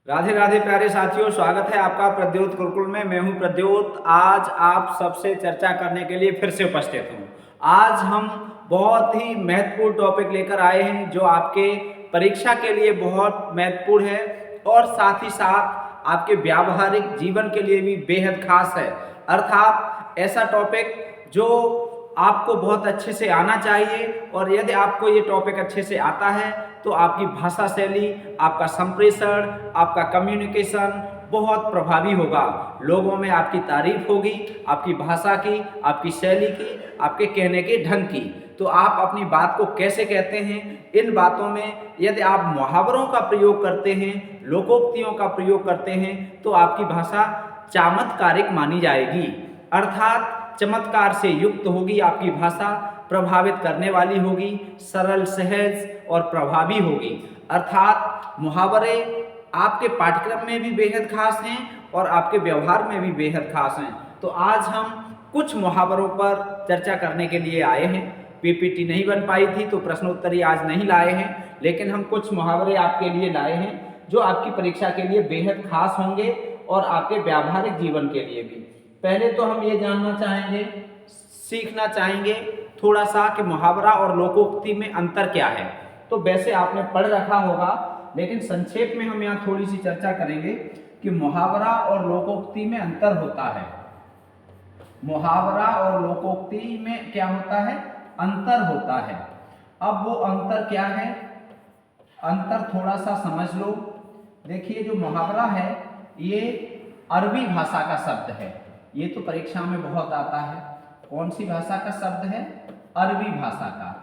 राधे राधे प्यारे साथियों, स्वागत है आपका प्रद्योत गुरुकुल में। मैं हूं प्रद्योत। आज आप सबसे चर्चा करने के लिए फिर से उपस्थित हूं। आज हम बहुत ही महत्वपूर्ण टॉपिक लेकर आए हैं जो आपके परीक्षा के लिए बहुत महत्वपूर्ण है और साथ ही साथ आपके व्यावहारिक जीवन के लिए भी बेहद खास है। अर्थात ऐसा टॉपिक जो आपको बहुत अच्छे से आना चाहिए, और यदि आपको ये टॉपिक अच्छे से आता है तो आपकी भाषा शैली, आपका संप्रेषण, आपका कम्युनिकेशन बहुत प्रभावी होगा। लोगों में आपकी तारीफ होगी, आपकी भाषा की, आपकी शैली की, आपके कहने के ढंग की। तो आप अपनी बात को कैसे कहते हैं, इन बातों में यदि आप मुहावरों का प्रयोग करते हैं, लोकोक्तियों का प्रयोग करते हैं, तो आपकी भाषा चमत्कारिक मानी जाएगी। अर्थात चमत्कार से युक्त होगी आपकी भाषा, प्रभावित करने वाली होगी, सरल, सहज और प्रभावी होगी। अर्थात मुहावरे आपके पाठ्यक्रम में भी बेहद खास हैं और आपके व्यवहार में भी बेहद खास हैं। तो आज हम कुछ मुहावरों पर चर्चा करने के लिए आए हैं। पीपीटी नहीं बन पाई थी तो प्रश्नोत्तरी आज नहीं लाए हैं, लेकिन हम कुछ मुहावरे आपके लिए लाए हैं जो आपकी परीक्षा के लिए बेहद खास होंगे और आपके व्यावहारिक जीवन के लिए भी। पहले तो हम ये जानना चाहेंगे, सीखना चाहेंगे थोड़ा सा कि मुहावरा और लोकोक्ति में अंतर क्या है। तो वैसे आपने पढ़ रखा होगा, लेकिन संक्षेप में हम यहाँ थोड़ी सी चर्चा करेंगे कि मुहावरा और लोकोक्ति में अंतर होता है। मुहावरा और लोकोक्ति में क्या होता है? अंतर होता है। अब वो अंतर क्या है? अंतर थोड़ा सा समझ लो। देखिए, जो मुहावरा है ये अरबी भाषा का शब्द है। ये तो परीक्षा में बहुत आता है। कौन सी भाषा का शब्द है? अरबी भाषा का।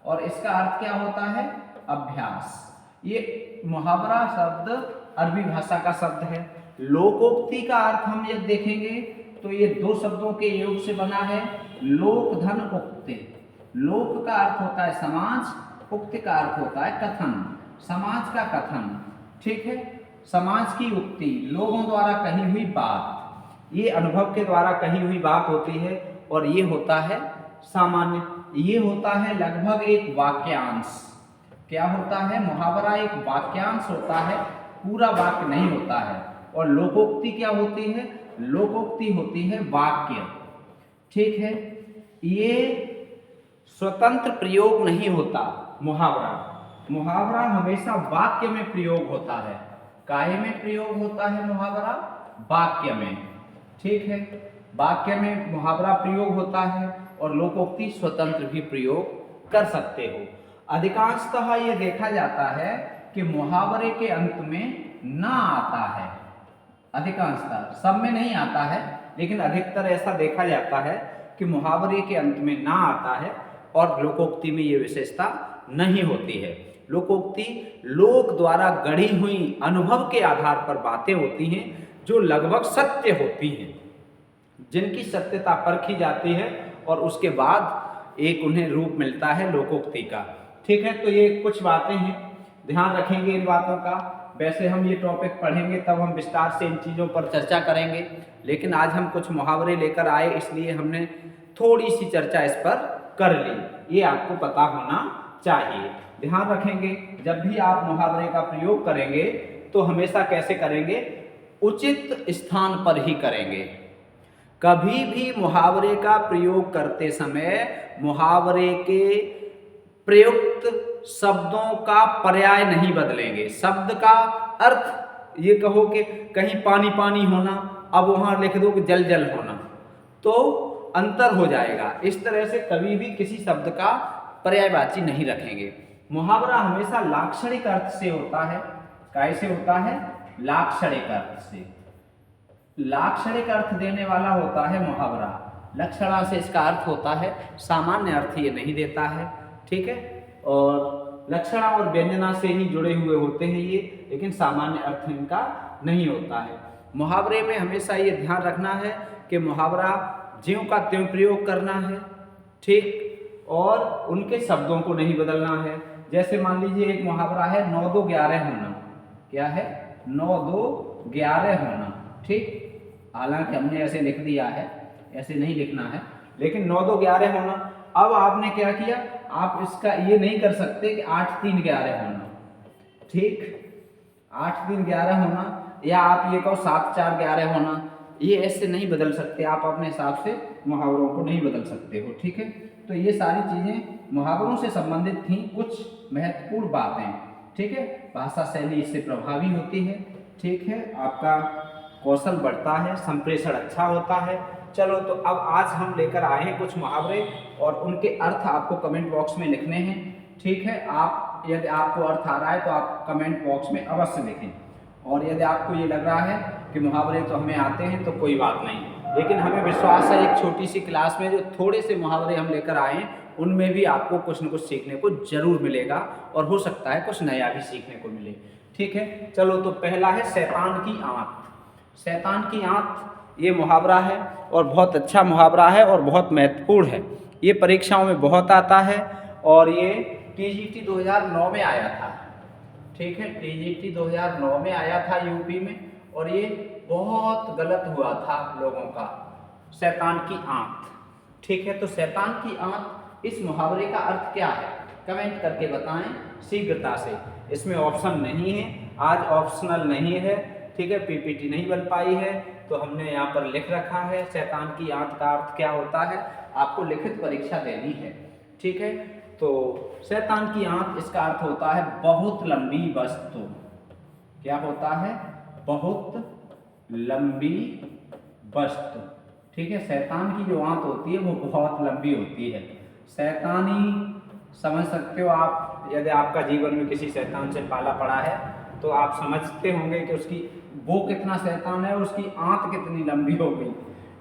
और इसका अर्थ क्या होता है? अभ्यास। ये मुहावरा शब्द अरबी भाषा का शब्द है। लोकोक्ति का अर्थ हम यदि देखेंगे तो ये दो शब्दों के योग से बना है, लोक धन उक्ति। लोक का अर्थ होता है समाज, उक्ति का अर्थ होता है कथन, समाज का कथन। ठीक है, समाज की उक्ति, लोगों द्वारा कही हुई बात, ये अनुभव के द्वारा कही हुई बात होती है। और ये होता है सामान्य, ये होता है लगभग एक वाक्यांश। क्या होता है? मुहावरा एक वाक्यांश होता है, पूरा वाक्य नहीं होता है। और लोकोक्ति क्या होती है? लोकोक्ति होती है वाक्य। ठीक है, ये स्वतंत्र प्रयोग नहीं होता। मुहावरा हमेशा वाक्य में प्रयोग होता है। काहे में प्रयोग होता है मुहावरा? वाक्य में। ठीक है, वाक्य में मुहावरा प्रयोग होता है और लोकोक्ति स्वतंत्र भी प्रयोग कर सकते हो। अधिकांशतः ये देखा जाता है कि मुहावरे के अंत में ना आता है। अधिकांशतः, सब में नहीं आता है, लेकिन अधिकतर ऐसा देखा जाता है कि मुहावरे के अंत में ना आता है और लोकोक्ति में ये विशेषता नहीं होती है। लोकोक्ति लोक द्वारा गढ़ी हुई अनुभव के आधार पर बातें होती हैं जो लगभग सत्य होती हैं, जिनकी सत्यता परखी जाती है और उसके बाद एक उन्हें रूप मिलता है लोकोक्ति का। ठीक है, तो ये कुछ बातें हैं, ध्यान रखेंगे इन बातों का। वैसे हम ये टॉपिक पढ़ेंगे तब हम विस्तार से इन चीज़ों पर चर्चा करेंगे, लेकिन आज हम कुछ मुहावरे लेकर आए, इसलिए हमने थोड़ी सी चर्चा इस पर कर ली। ये आपको पता होना चाहिए। ध्यान रखेंगे, जब भी आप मुहावरे का प्रयोग करेंगे तो हमेशा कैसे करेंगे? उचित स्थान पर ही करेंगे। कभी भी मुहावरे का प्रयोग करते समय मुहावरे के प्रयुक्त शब्दों का पर्याय नहीं बदलेंगे। शब्द का अर्थ ये कहो कि कहीं पानी पानी होना, अब वहां लिख दो कि जल जल होना, तो अंतर हो जाएगा। इस तरह से कभी भी किसी शब्द का पर्यायवाची नहीं रखेंगे। मुहावरा हमेशा लाक्षणिक अर्थ से होता है। कैसे होता है? लाक्षणिक अर्थ से। लाक्षणिक अर्थ देने वाला होता है मुहावरा। लक्षणा से इसका अर्थ होता है, सामान्य अर्थ ये नहीं देता है। ठीक है, और लक्षणा और व्यंजना से ही जुड़े हुए होते हैं ये, लेकिन सामान्य अर्थ इनका नहीं होता है। मुहावरे में हमेशा ये ध्यान रखना है कि मुहावरा ज्यों का त्यों प्रयोग करना है। ठीक, और उनके शब्दों को नहीं बदलना है। जैसे मान लीजिए एक मुहावरा है 9 2 11 होना। क्या है? 9 2 11 होना। ठीक, हालांकि हमने ऐसे लिख दिया है, ऐसे नहीं लिखना है, लेकिन 9 2 11 होना। अब आपने क्या किया? आप इसका ये नहीं कर सकते कि 8 3 11 होना। ठीक, 8 3 11 होना, या आप ये कहो 7 4 11 होना, ये ऐसे नहीं बदल सकते, आप अपने हिसाब से मुहावरों को नहीं बदल सकते हो। ठीक है, तो ये सारी चीज़ें मुहावरों से संबंधित थी कुछ महत्वपूर्ण बातें। ठीक है, भाषा शैली इससे प्रभावी होती है। ठीक है, आपका कौशल बढ़ता है, संप्रेषण अच्छा होता है। चलो, तो अब आज हम लेकर आए हैं कुछ मुहावरे और उनके अर्थ आपको कमेंट बॉक्स में लिखने हैं। ठीक है, आप यदि आपको अर्थ आ रहा है तो आप कमेंट बॉक्स में अवश्य लिखें, और यदि आपको ये लग रहा है कि मुहावरे तो हमें आते हैं तो कोई बात नहीं, लेकिन हमें विश्वास है एक छोटी सी क्लास में जो थोड़े से मुहावरे हम लेकर आए हैं उनमें भी आपको कुछ न कुछ सीखने को जरूर मिलेगा, और हो सकता है कुछ नया भी सीखने को मिले। ठीक है, चलो, तो पहला है शैतान की आंत। शैतान की आंत ये मुहावरा है और बहुत अच्छा मुहावरा है और बहुत महत्वपूर्ण है। ये परीक्षाओं में बहुत आता है और ये टीजीटी 2009 में आया था। ठीक है, टीजीटी 2009 में आया था यूपी में, और ये बहुत गलत हुआ था लोगों का। शैतान की आंत। ठीक है, तो शैतान की आंत, इस मुहावरे का अर्थ क्या है कमेंट करके बताएं शीघ्रता से। इसमें ऑप्शन नहीं है, आज ऑप्शनल नहीं है। ठीक है, पीपीटी नहीं बन पाई है तो हमने यहाँ पर लिख रखा है शैतान की आंत का अर्थ क्या होता है, आपको लिखित परीक्षा देनी है। ठीक है, तो शैतान की आंत इसका अर्थ होता है बहुत लंबी वस्तु। क्या होता है? बहुत लंबी वस्तु। ठीक है, शैतान की जो आंत होती है वो बहुत लंबी होती है। शैतानी समझ सकते हो आप, यदि आपका जीवन में किसी शैतान से पाला पड़ा है तो आप समझते होंगे कि उसकी वो कितना शैतान है, उसकी आंत कितनी लंबी होगी।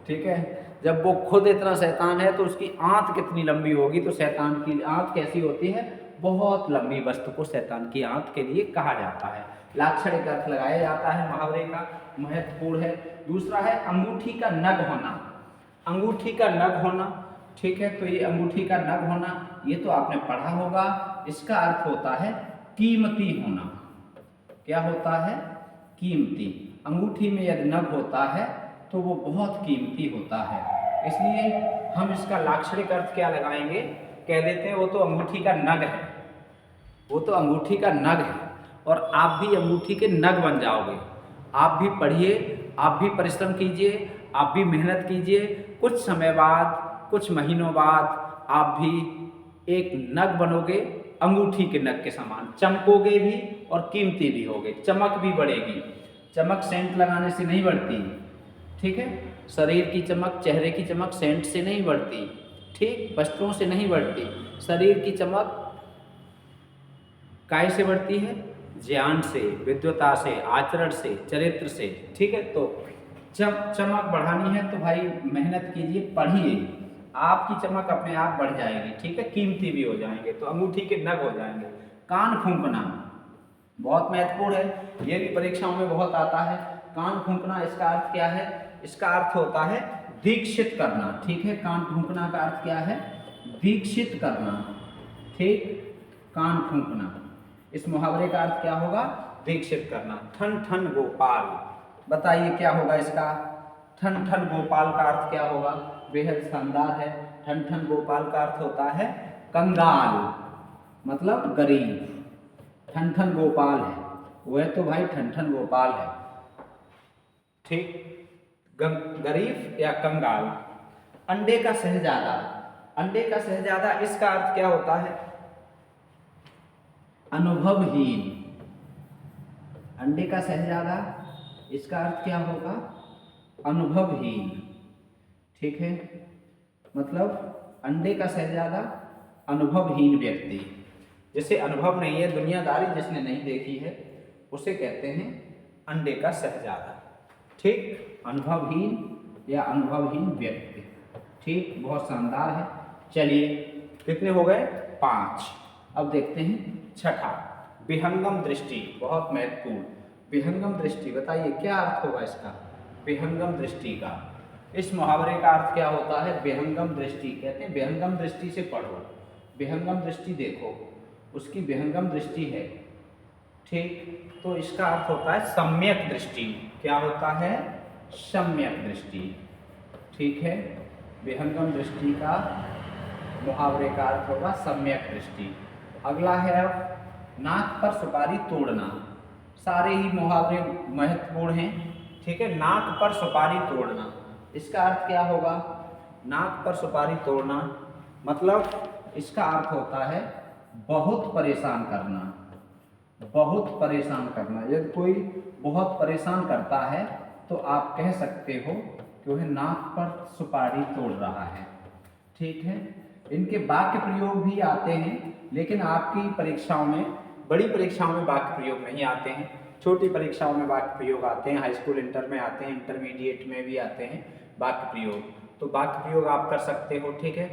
ठीक है, जब वो खुद इतना शैतान है तो उसकी आंत कितनी लंबी होगी। तो शैतान की आंत कैसी होती है? बहुत लंबी वस्तु को शैतान की आंत के लिए कहा जाता है। लाक्षणिक अर्थ लगाया जाता है मुहावरे का, महत्वपूर्ण है। दूसरा है अंगूठी का नग होना। अंगूठी का नग होना। ठीक है, तो ये अंगूठी का नग होना ये तो आपने पढ़ा होगा। इसका अर्थ होता है कीमती होना। क्या होता है? कीमती। अंगूठी में यदि नग होता है तो वो बहुत कीमती होता है, इसलिए हम इसका लाक्षणिक अर्थ क्या लगाएंगे, कह देते हैं वो तो अंगूठी का नग है। वो तो अंगूठी का नग है, और आप भी अंगूठी के नग बन जाओगे। आप भी पढ़िए, आप भी परिश्रम कीजिए, आप भी मेहनत कीजिए। कुछ समय बाद, कुछ महीनों बाद आप भी एक नग बनोगे, अंगूठी के नग के समान चमकोगे भी और कीमती भी होगे। चमक भी बढ़ेगी। चमक सेंट लगाने से नहीं बढ़ती। ठीक है, शरीर की चमक, चेहरे की चमक सेंट से नहीं बढ़ती। ठीक, वस्त्रों से नहीं बढ़ती। शरीर की चमक काय से बढ़ती है? ज्ञान से, विद्वता से, आचरण से, चरित्र से। ठीक है, तो जब चमक बढ़ानी है तो भाई मेहनत कीजिए, पढ़िए, आपकी चमक अपने आप बढ़ जाएगी। ठीक है, कीमती भी हो जाएंगे, तो अंगूठी के नग हो जाएंगे। कान फूंकना बहुत महत्वपूर्ण है, ये भी परीक्षाओं में बहुत आता है। कान फूंकना, इसका अर्थ क्या है? इसका अर्थ होता है दीक्षित करना। ठीक है, कान फूंकना का अर्थ क्या है? दीक्षित करना। ठीक, कान फूंकना, इस मुहावरे का अर्थ क्या होगा? दीक्षित करना। ठन ठन गोपाल, बताइए क्या होगा इसका? ठन ठन गोपाल का अर्थ क्या होगा? बेहद शानदार है। ठन ठन गोपाल का अर्थ होता है कंगाल, मतलब गरीब। ठन ठन गोपाल है वह तो भाई ठन ठन गोपाल है। ठीक, गरीब या कंगाल। अंडे का शहजादा। अंडे का शहजादा, इसका अर्थ क्या होता है? अनुभवहीन। अंडे का शहजादा, इसका अर्थ क्या होगा? अनुभवहीन। ठीक है, मतलब अंडे का शहजादा अनुभवहीन व्यक्ति। जिसे अनुभव नहीं है, दुनियादारी जिसने नहीं देखी है, उसे कहते हैं अंडे का शहजादा। ठीक, अनुभवहीन या अनुभवहीन व्यक्ति। ठीक, बहुत शानदार है। चलिए, कितने हो गए? 5। अब देखते हैं छठा, विहंगम दृष्टि। बहुत महत्वपूर्ण। विहंगम दृष्टि, बताइए क्या अर्थ होगा इसका? विहंगम दृष्टि का, इस मुहावरे का अर्थ क्या होता है? विहंगम दृष्टि। कहते हैं विहंगम दृष्टि से पढ़ो, विहंगम दृष्टि देखो, उसकी विहंगम दृष्टि है। ठीक, तो इसका अर्थ होता है सम्यक दृष्टि। क्या होता है? सम्यक दृष्टि। ठीक है, विहंगम दृष्टि का मुहावरे का अर्थ होगा सम्यक दृष्टि। अगला है अब नाक पर सुपारी तोड़ना। सारे ही मुहावरे महत्वपूर्ण हैं। ठीक है, नाक पर सुपारी तोड़ना, इसका अर्थ क्या होगा? नाक पर सुपारी तोड़ना मतलब इसका अर्थ होता है बहुत परेशान करना, बहुत परेशान करना। यदि कोई बहुत परेशान करता है तो आप कह सकते हो कि वह नाक पर सुपारी तोड़ रहा है। ठीक है, इनके वाक्य प्रयोग भी आते हैं, लेकिन आपकी परीक्षाओं में, बड़ी परीक्षाओं में वाक्य प्रयोग नहीं आते हैं, छोटी परीक्षाओं में वाक्य प्रयोग आते हैं, हाई स्कूल इंटर में आते हैं, इंटरमीडिएट में भी आते हैं वाक्य प्रयोग। तो वाक्य प्रयोग आप कर सकते हो। ठीक है,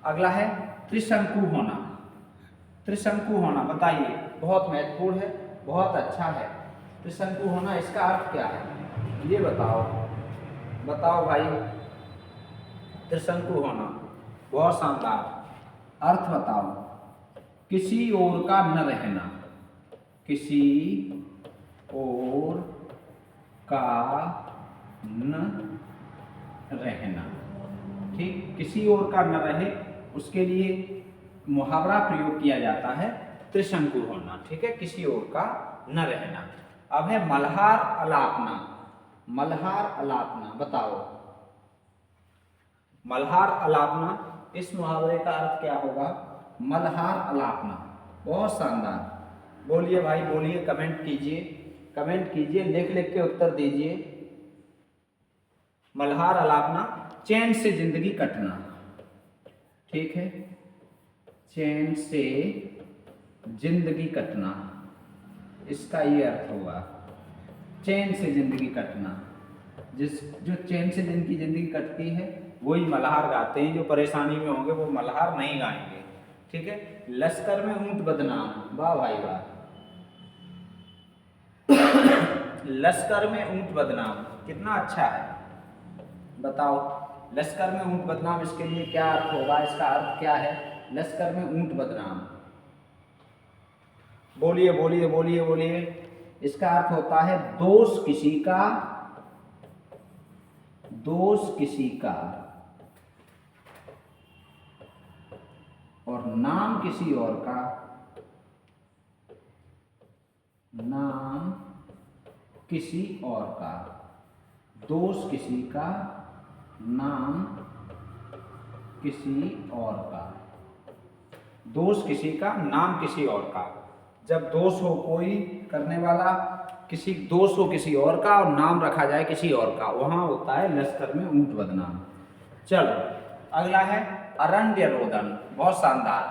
अगला है त्रिशंकु होना। त्रिशंकु होना बताइए, बहुत महत्वपूर्ण है, बहुत अच्छा है। त्रिशंकु होना, इसका अर्थ क्या है ये बताओ, बताओ भाई। त्रिशंकु होना, बहुत शानदार। अर्थ बताओ, किसी ओर का न रहना, किसी ओर का न रहना। ठीक, किसी ओर का न रहे, उसके लिए मुहावरा प्रयोग किया जाता है त्रिशंकु होना। ठीक है, किसी ओर का न रहना। अब है मल्हार अलापना। मल्हार अलापना बताओ, मल्हार अलापना, इस मुहावरे का अर्थ क्या होगा? मल्हार अलापना, बहुत शानदार। बोलिए भाई, बोलिए, कमेंट कीजिए, कमेंट कीजिए, लिख लिख के उत्तर दीजिए। मल्हार अलापना, चैन से जिंदगी कटना। ठीक है, चैन से जिंदगी कटना, इसका ये अर्थ होगा, चैन से जिंदगी कटना। जो चैन से जिनकी जिंदगी कटती है वही मल्हार गाते हैं, जो परेशानी में होंगे वो मल्हार नहीं गाएंगे। ठीक है, लश्कर में ऊंट बदनाम, वाह भाई वाह। लश्कर में ऊंट बदनाम कितना अच्छा है, बताओ। लश्कर में ऊंट बदनाम, इसके लिए क्या अर्थ होगा? इसका अर्थ क्या है लश्कर में ऊंट बदनाम? बोलिए बोलिए बोलिए बोलिए। इसका अर्थ होता है दोष किसी का, दोष किसी का और नाम किसी और का, नाम किसी और का। दोष किसी का, नाम किसी और का। दोष किसी का, नाम किसी और का। जब दोष हो कोई करने वाला, किसी दोष हो किसी और का और नाम रखा जाए किसी और का, वहां होता है लश्कर में ऊंट बदनाम। चलो अगला है अरण्य रोदन, बहुत शानदार।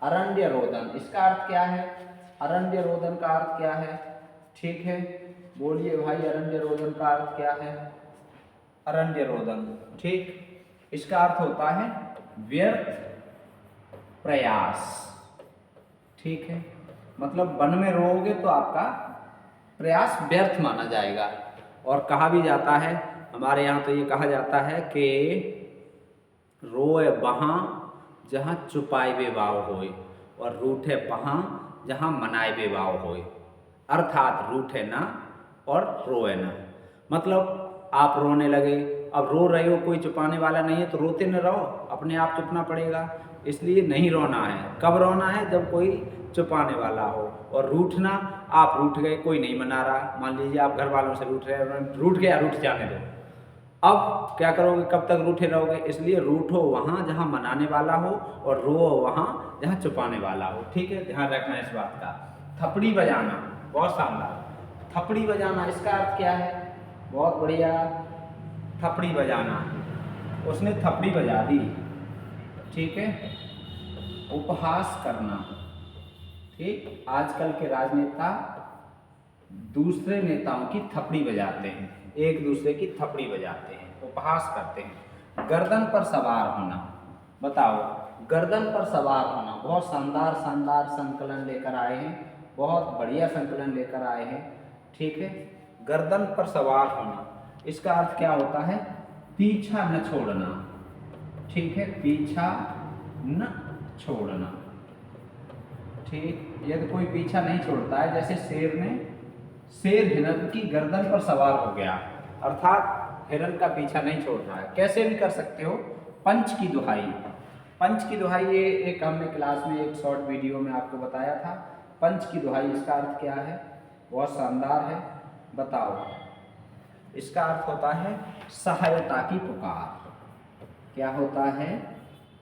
अरण्य रोदन, इसका अर्थ क्या है? अरण्य रोदन का अर्थ क्या है? ठीक है, बोलिए भाई, अरण्य रोदन का अर्थ क्या है? अरण्य रोदन, ठीक, इसका अर्थ होता है व्यर्थ प्रयास। ठीक है, मतलब वन में रोओगे तो आपका प्रयास व्यर्थ माना जाएगा। और कहा भी जाता है, हमारे यहाँ तो ये कहा जाता है कि रोए वहाँ जहाँ चुपाए बेवाव होए और रूठे वहाँ जहाँ मनाए बेवाव होए। अर्थात रूठे ना और रोए ना, मतलब आप रोने लगे, अब रो रहे हो, कोई चुपाने वाला नहीं है तो रोते न रहो, अपने आप चुपना पड़ेगा। इसलिए नहीं रोना है। कब रोना है? जब कोई चुपाने वाला हो। और रूठना, आप रूठ गए, कोई नहीं मना रहा, मान लीजिए आप घर वालों से रूठ रहे हैं, रूठ गया, रूठ जाने दो, अब क्या करोगे? कब तक रूठे रहोगे? इसलिए रूठो वहाँ जहाँ मनाने वाला हो और रो वहाँ जहाँ चुपाने वाला हो। ठीक है, ध्यान रखना इस बात का। थपड़ी बजाना, बहुत शानदार। थपड़ी बजाना, इसका अर्थ क्या है? बहुत बढ़िया, थपड़ी बजाना, उसने थपड़ी बजा दी। ठीक है, उपहास करना। ठीक, आजकल के राजनेता दूसरे नेताओं की थपड़ी बजाते हैं, एक दूसरे की थपड़ी बजाते हैं, उपहास करते हैं। गर्दन पर सवार होना, बताओ, गर्दन पर सवार होना, बहुत शानदार शानदार संकलन लेकर आए हैं, बहुत बढ़िया संकलन लेकर आए हैं। ठीक है, गर्दन पर सवार होना, इसका अर्थ क्या होता है? पीछा न छोड़ना। ठीक है, पीछा न छोड़ना। ठीक, यदि कोई पीछा नहीं छोड़ता है, जैसे शेर हिरन की गर्दन पर सवार हो गया, अर्थात हिरन का पीछा नहीं छोड़ रहा है। कैसे भी कर सकते हो? पंच की दुहाई। पंच की दुहाई, ये एक हमने क्लास में एक शॉर्ट वीडियो में आपको बताया था। पंच की दुहाई, इसका अर्थ क्या है? बहुत शानदार है। बताओ, इसका अर्थ होता है सहायता की पुकार। क्या होता है?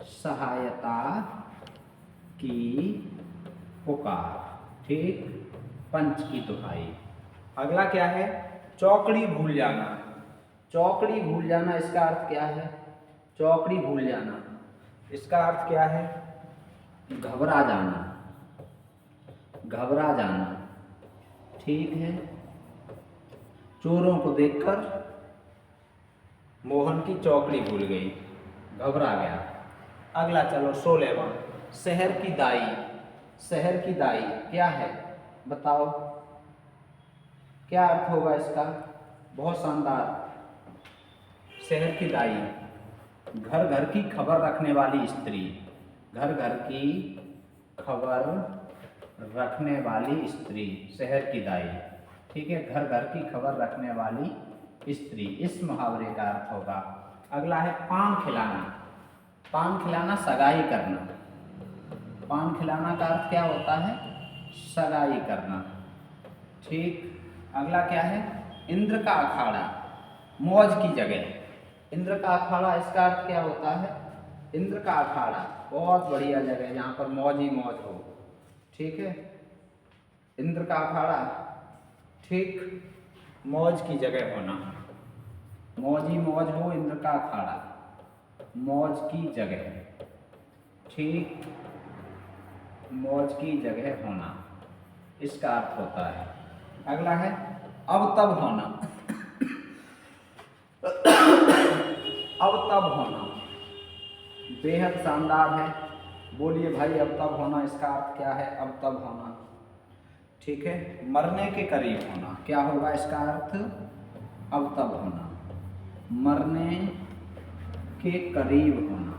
सहायता की पुकार। ठीक, पंच की दुहाई। अगला क्या है? चौकड़ी भूल जाना। चौकड़ी भूल जाना, इसका अर्थ क्या है? चौकड़ी भूल जाना, इसका अर्थ क्या है? घबरा जाना, घबरा जाना। ठीक है। चोरों को देखकर मोहन की चौकड़ी भूल गई, घबरा गया। अगला चलो 16वां, शहर की दाई। शहर की दाई क्या है? बताओ, क्या अर्थ होगा इसका? बहुत शानदार। शहर की दाई, घर घर की खबर रखने वाली स्त्री। घर घर की खबर रखने वाली स्त्री, शहर की दाई। ठीक है, घर घर की खबर रखने वाली स्त्री, इस मुहावरे का अर्थ होगा। अगला है पान खिलाना। पान खिलाना, सगाई करना। पान खिलाना का अर्थ क्या होता है? सगाई करना। ठीक। अगला क्या है? इंद्र का अखाड़ा, मौज की जगह। इंद्र का अखाड़ा, इसका अर्थ क्या होता है? इंद्र का अखाड़ा बहुत बढ़िया जगह जहाँ पर मौज ही मौज हो। ठीक है, इंद्र का अखाड़ा। ठीक, मौज की जगह होना, मौज ही मौज हो, इंद्र का अखाड़ा, मौज की जगह। ठीक, मौज की जगह होना, इसका अर्थ होता है। अगला है अब तब होना। अब तब होना बेहद शानदार है। बोलिए भाई, अब तब होना इसका अर्थ क्या है? अब तब होना। ठीक है, मरने के करीब होना। क्या होगा इसका अर्थ? अब तब होना, मरने के करीब होना।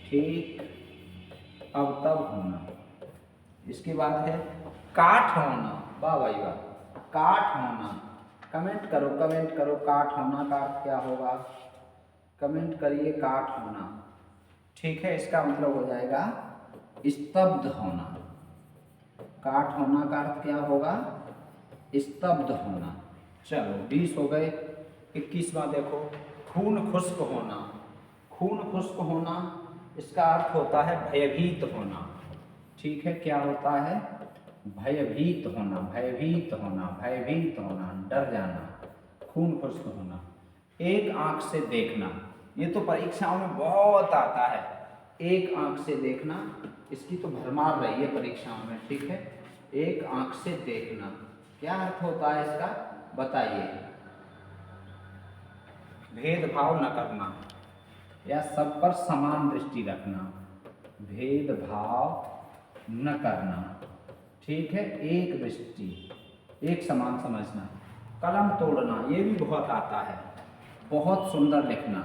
ठीक, अब तब होना। इसके बाद है काठ होना। वाह भाई वाह, काठ होना। कमेंट करो, कमेंट करो, काठ होना का अर्थ क्या होगा? कमेंट करिए, काठ होना। ठीक है, इसका मतलब हो जाएगा स्तब्ध होना। काठ होना का अर्थ क्या होगा? स्तब्ध होना। चलो 20 हो गए। 21वां देखो, खून खुश्क होना। खून खुश्क होना, इसका अर्थ होता है भयभीत होना। ठीक है, क्या होता है? भयभीत होना, भयभीत होना, भयभीत होना, डर जाना, खून खुश्क होना। एक आंख से देखना, ये तो परीक्षाओं में बहुत आता है। एक आंख से देखना, इसकी तो भरमार रही है परीक्षाओं में। ठीक है, एक आंख से देखना, क्या अर्थ होता है इसका? बताइए। भेदभाव न करना या सब पर समान दृष्टि रखना, भेदभाव न करना। ठीक है, एक दृष्टि, एक समान समझना। कलम तोड़ना, ये भी बहुत आता है। बहुत सुंदर लिखना।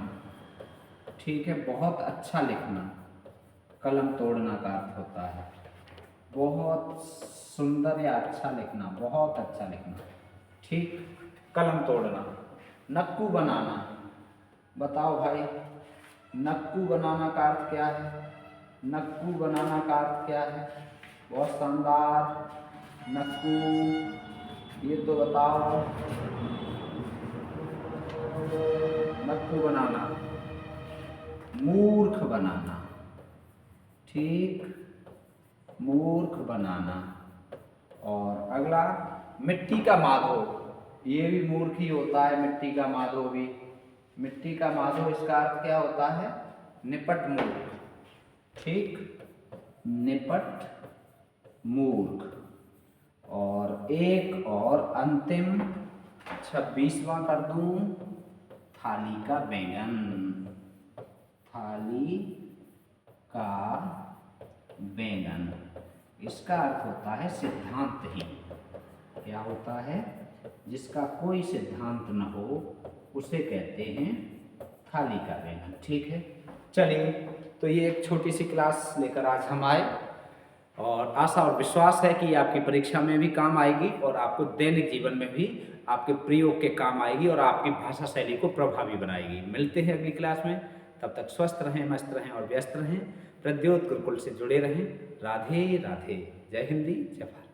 ठीक है, बहुत अच्छा लिखना, कलम तोड़ना का अर्थ होता है। बहुत सुंदर या अच्छा लिखना, बहुत अच्छा लिखना। ठीक, कलम तोड़ना। नक्कू बनाना, बताओ भाई, नक्कू बनाना का अर्थ क्या है? नक्कू बनाना का अर्थ क्या है? बहुत शानदार। नक्कू, ये तो बताओ। नक्कू बनाना, मूर्ख बनाना। ठीक, मूर्ख बनाना। और अगला मिट्टी का माधो, ये भी मूर्ख ही होता है। मिट्टी का माधो भी, मिट्टी का माधो, इसका अर्थ क्या होता है? निपट मूर्ख। ठीक, निपट मूर्ख। और एक और अंतिम 26वां कर दूं, थाली का बैंगन। थाली का बैंगन, इसका अर्थ होता है सिद्धांतहीन। क्या होता है? जिसका कोई सिद्धांत न हो उसे कहते हैं थाली का बैंगन। ठीक है, चलिए, तो ये एक छोटी सी क्लास लेकर आज हम आए, और आशा और विश्वास है कि आपकी परीक्षा में भी काम आएगी और आपको दैनिक जीवन में भी आपके प्रयोग के काम आएगी और आपकी भाषा शैली को प्रभावी बनाएगी। मिलते हैं अगली क्लास में, तब तक स्वस्थ रहें, मस्त रहें और व्यस्त रहें। प्रद्योत गुरुकुल से जुड़े रहें। राधे राधे। जय हिंदी, जय भारत।